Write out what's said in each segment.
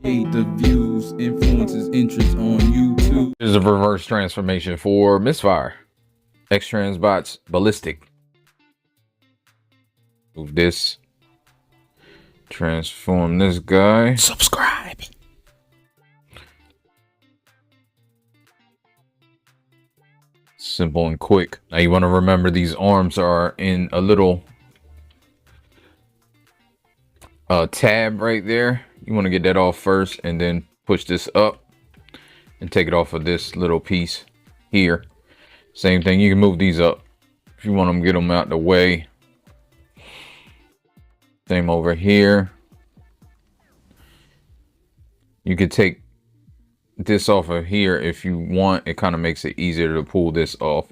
the views, influences, interests on YouTube. This is a reverse transformation for misfire. X-Transbots Ballistic. Move this. Transform this guy. Subscribe. Simple and quick. Now you want to remember these arms are in a little tab right there. You want to get that off first and then push this up and take it off of this little piece here. Same thing, you can move these up if you want them, get them out the way. Same over here. You could take this off of here if you want. It kind of makes it easier to pull this off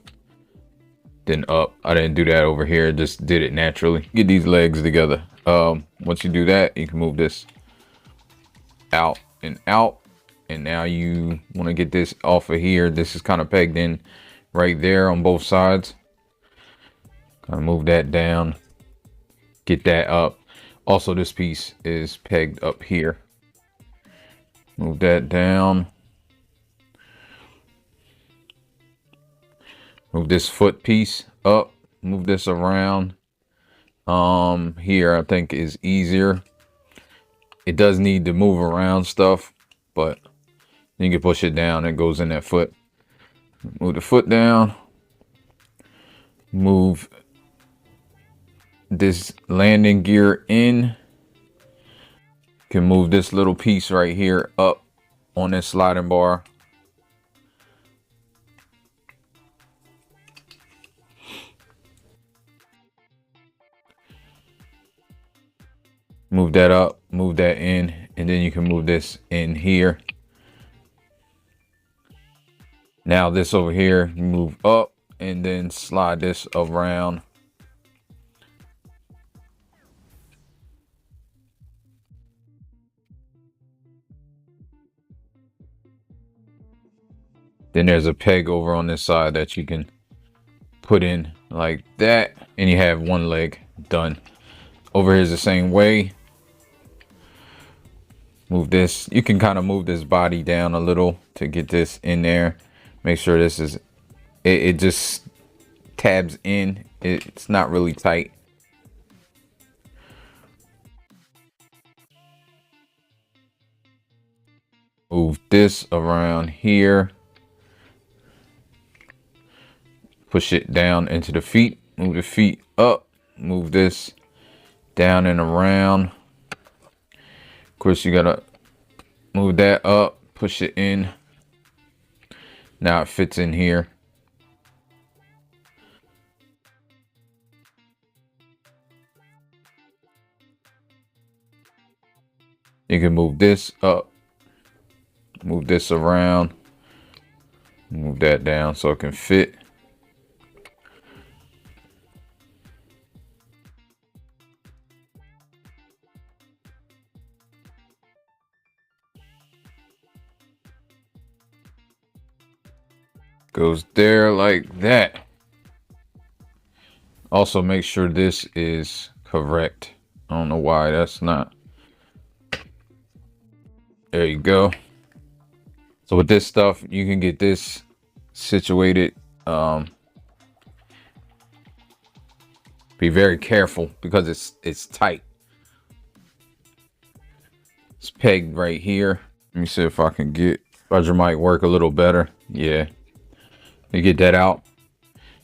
than up. I didn't do that over here, just did it naturally. Get these legs together. Once you do that, you can move this out and out, and now you want to get this off of here. This is kind of pegged in right there on both sides. Kind of move that down, get that up. Also, this piece is pegged up here. Move that down. Move this foot piece up. Move this around. Here I think is easier. It does need to move around stuff, but you can push it down. It goes in that foot. Move the foot down. Move this landing gear in. Can move this little piece right here up on this sliding bar. Move that up, move that in, and then you can move this in here. Now this over here, you move up and then slide this around. Then there's a peg over on this side that you can put in like that, and you have one leg done. Over here is the same way. Move this. You can kind of move this body down a little to get this in there. Make sure this is, it just tabs in. It's not really tight. Move this around here. Push it down into the feet. Move the feet up. Move this down and around. Of course, you gotta move that up, push it in. Now it fits in here. You can move this up, move this around, move that down so it can fit. Goes there like that. Also make sure this is correct. I don't know why that's not. There you go. So with this stuff, you can get this situated. Be very careful because it's tight. It's pegged right here. Let me see if I can get budget might work a little better. Yeah. You get that out.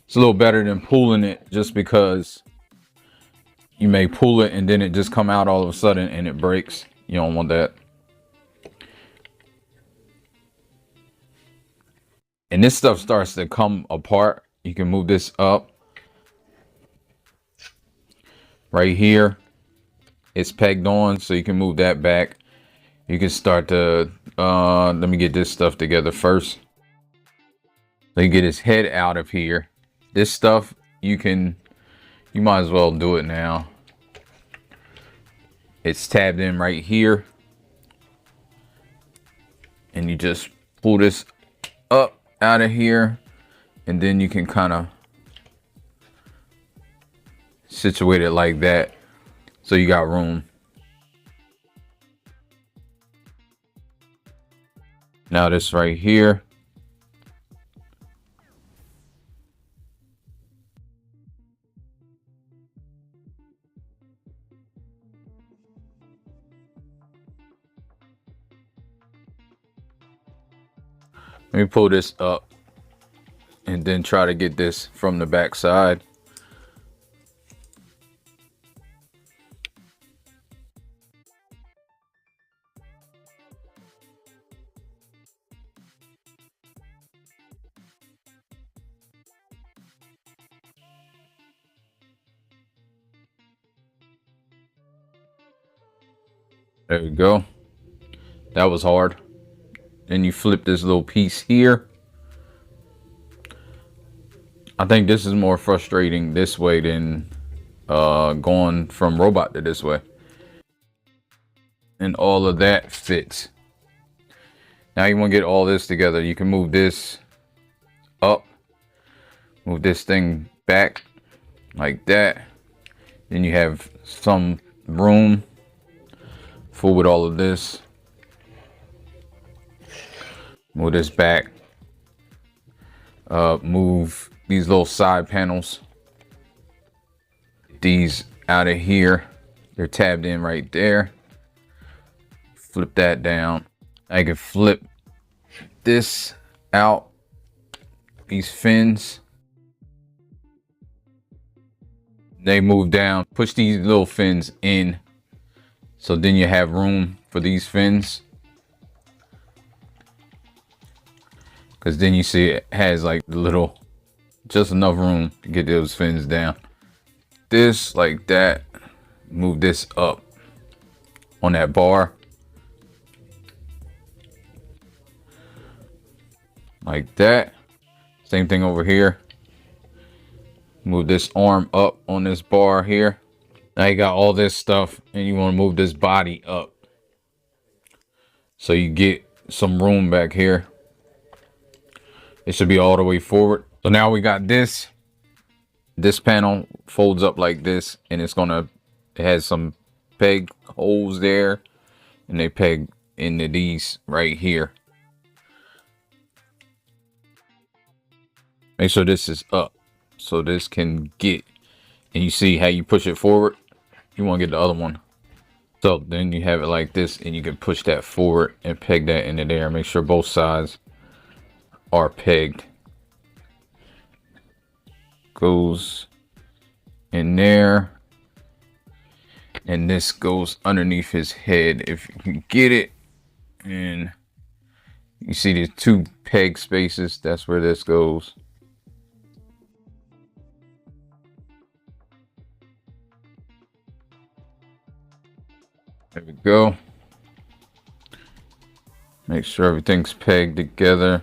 It's a little better than pulling it, just because you may pull it and then it just come out all of a sudden and it breaks. You don't want that. And this stuff starts to come apart. You can move this up. Right here, it's pegged on, so you can move that back. You can start to, let me get this stuff together first. So you get his head out of here. This stuff, you might as well do it now. It's tabbed in right here. And you just pull this up out of here. And then you can kind of situate it like that. So you got room. Now this right here. Let me pull this up and then try to get this from the back side. There we go. That was hard. Then you flip this little piece here. I think this is more frustrating this way than going from robot to this way. And all of that fits. Now you want to get all this together. You can move this up, move this thing back like that. Then you have some room full with all of this. Move this back. Move these little side panels. These out of here. They're tabbed in right there. Flip that down. I can flip this out. These fins. They move down. Push these little fins in. So then you have room for these fins. Because then you see it has like the little, just enough room to get those fins down. This like that. Move this up on that bar. Like that. Same thing over here. Move this arm up on this bar here. Now you got all this stuff and you want to move this body up. So you get some room back here. It should be all the way forward. So now we got this. This panel folds up like this, and it has some peg holes there, and they peg into these right here. Make sure this is up so this can get, and you see how you push it forward. You want to get the other one. So then you have it like this, and you can push that forward and peg that into there. Make sure both sides are pegged. Goes in there, and this goes underneath his head if you can get it. And you see the two peg spaces, that's where this goes. There we go. Make sure everything's pegged together.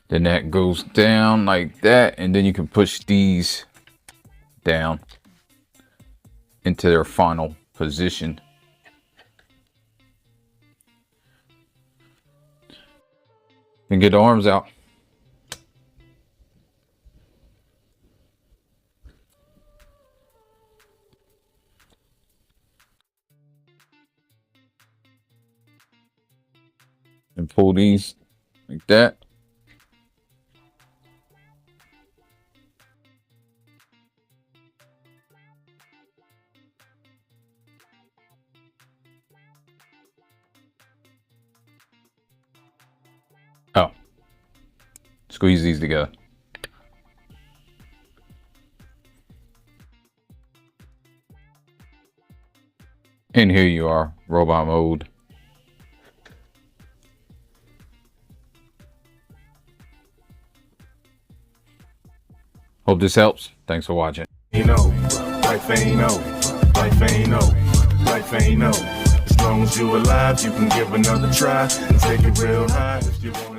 Then that goes down like that, and then you can push these down into their final position. And get the arms out. And pull these like that. Oh, squeeze these together. And here you are, robot mode. Hope this helps. Thanks for watching. You know, life ain't over, life ain't over, life ain't over. As long as you alive, you can give another try and take it real high if you want.